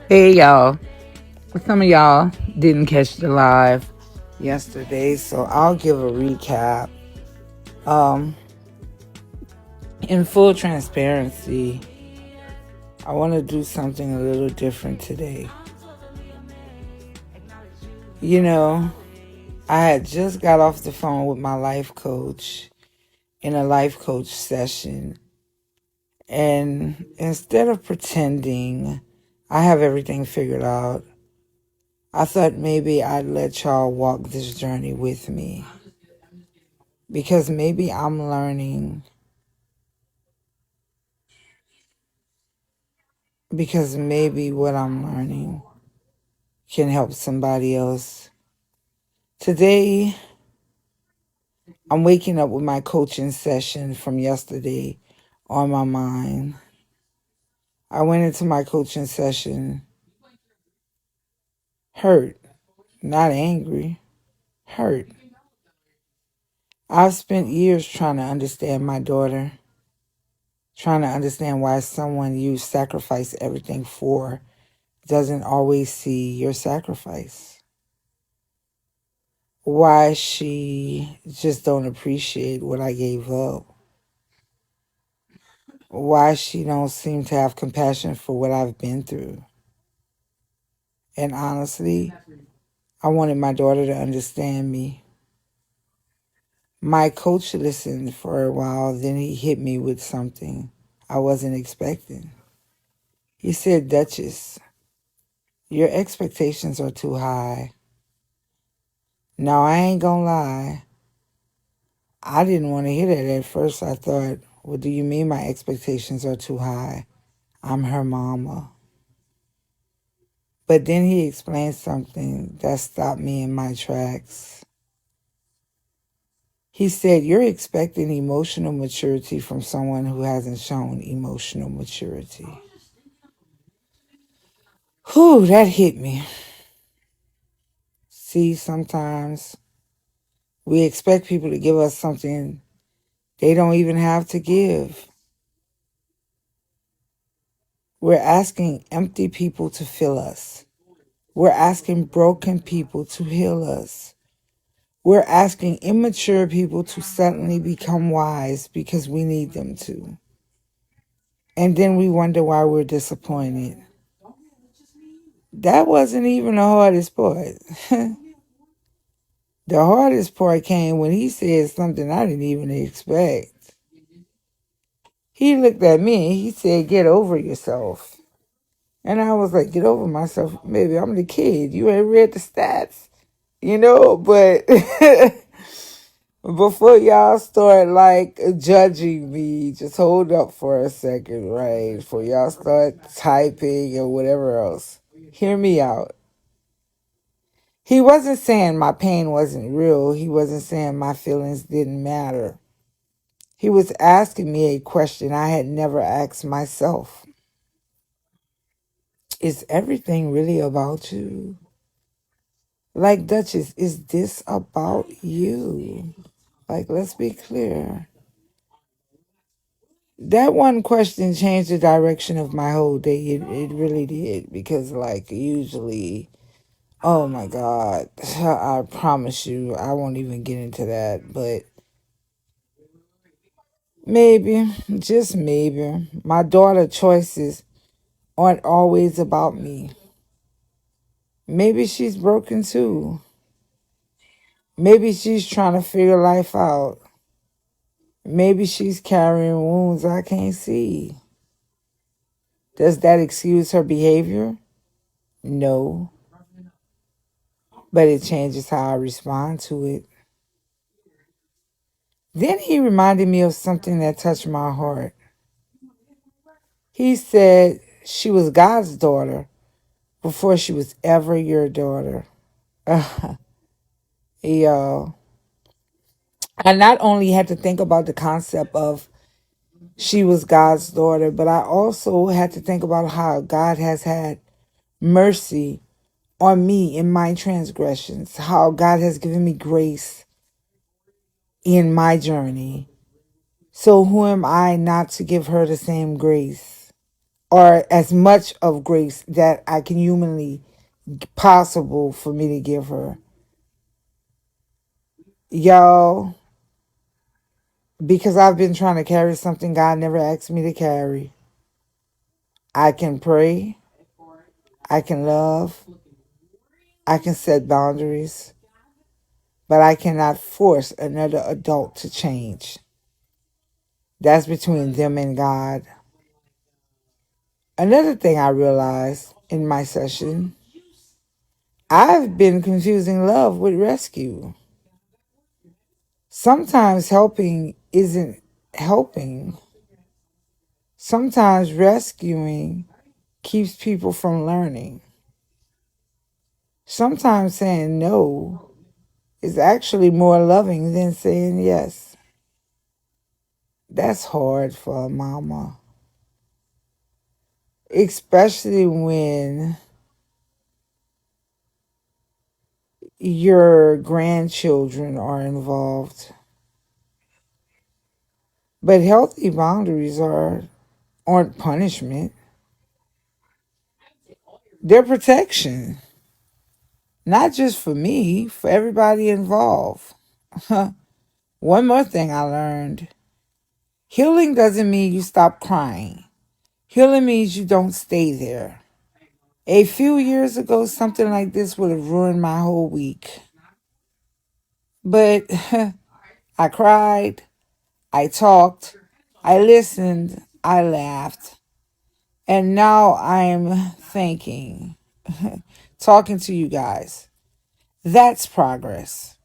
Hey y'all. Some of y'all didn't catch the live yesterday, so I'll give a recap. Um, in full transparency, I want to do something a little different today. You know, I had just got off the phone with my life coach in a life coach session, and instead of pretending I have everything figured out, I thought maybe I'd let y'all walk this journey with me. Because maybe I'm learning, because maybe what I'm learning can help somebody else. Today, I'm waking up with my coaching session from yesterday on my mind. I went into my coaching session hurt, not angry, hurt. I've spent years trying to understand my daughter, trying to understand why someone you sacrifice everything for doesn't always see your sacrifice. Why she just don't appreciate what I gave up. Why she don't seem to have compassion for what I've been through. And honestly, I wanted my daughter to understand me. My coach listened for a while, then he hit me with something I wasn't expecting. He said, Duchess, your expectations are too high. Now, I ain't gonna lie. I didn't want to hear that at first. I thought, what do you mean my expectations are too high? I'm her mama. But then he explained something that stopped me in my tracks. He said, you're expecting emotional maturity from someone who hasn't shown emotional maturity. Whew, that hit me. See, sometimes we expect people to give us something they don't even have to give. We're asking empty people to fill us. We're asking broken people to heal us. We're asking immature people to suddenly become wise because we need them to. And then we wonder why we're disappointed. That wasn't even the hardest part. The hardest part came when he said something I didn't even expect. He looked at me and he said, get over yourself. And I was like, get over myself. Maybe I'm the kid. You ain't read the stats. But before y'all start judging me, just hold up for a second, right? Before y'all start typing or whatever else. Hear me out. He wasn't saying my pain wasn't real. He wasn't saying my feelings didn't matter. He was asking me a question I had never asked myself. Is everything really about you? Like, Duchess, is this about you? Like, let's be clear. That one question changed the direction of my whole day. It really did. Because, usually, oh my God, I promise you, I won't even get into that. But maybe, just maybe, my daughter's choices aren't always about me. Maybe she's broken too. Maybe she's trying to figure life out. Maybe she's carrying wounds I can't see. Does that excuse her behavior? No. But it changes how I respond to it. Then he reminded me of something that touched my heart. He said she was God's daughter before she was ever your daughter. Y'all. I not only had to think about the concept of she was God's daughter, but I also had to think about how God has had mercy on me in my transgressions, how God has given me grace in my journey. So who am I not to give her the same grace? or as much of grace that I can humanly possible for me to give her. Y'all, because I've been trying to carry something God never asked me to carry. I can pray, I can love, I can set boundaries, but I cannot force another adult to change. That's between them and God. Another thing I realized in my session, I've been confusing love with rescue. Sometimes helping isn't helping. Sometimes rescuing keeps people from learning. Sometimes saying no is actually more loving than saying yes. That's hard for a mama, especially when your grandchildren are involved. But healthy boundaries aren't punishment. They're protection. Not just for me, for everybody involved. One more thing I learned. Healing doesn't mean you stop crying. Healing means you don't stay there. A few years ago, something like this would have ruined my whole week. But I cried, I talked, I listened, I laughed. And now I'm thinking, talking to you guys. That's progress.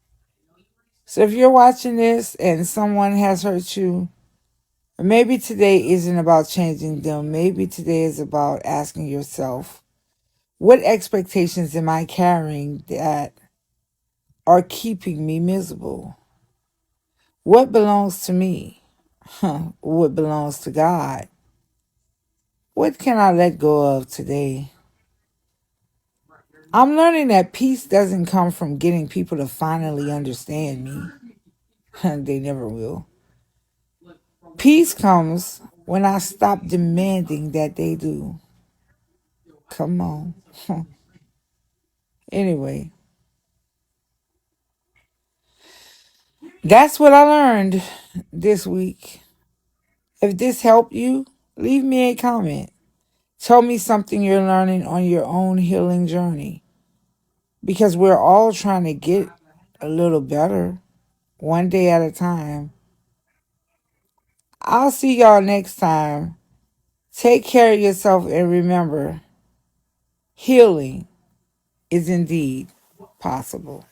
So if you're watching this and someone has hurt you, maybe today isn't about changing them. Maybe today is about asking yourself, what expectations am I carrying that are keeping me miserable? What belongs to me? What belongs to God? What can I let go of today? I'm learning that peace doesn't come from getting people to finally understand me. They never will. Peace comes when I stop demanding that they do. Come on. Anyway, that's what I learned this week. If this helped you, leave me a comment. Tell me something you're learning on your own healing journey. Because we're all trying to get a little better, one day at a time. I'll see y'all next time. Take care of yourself and remember, healing is indeed possible.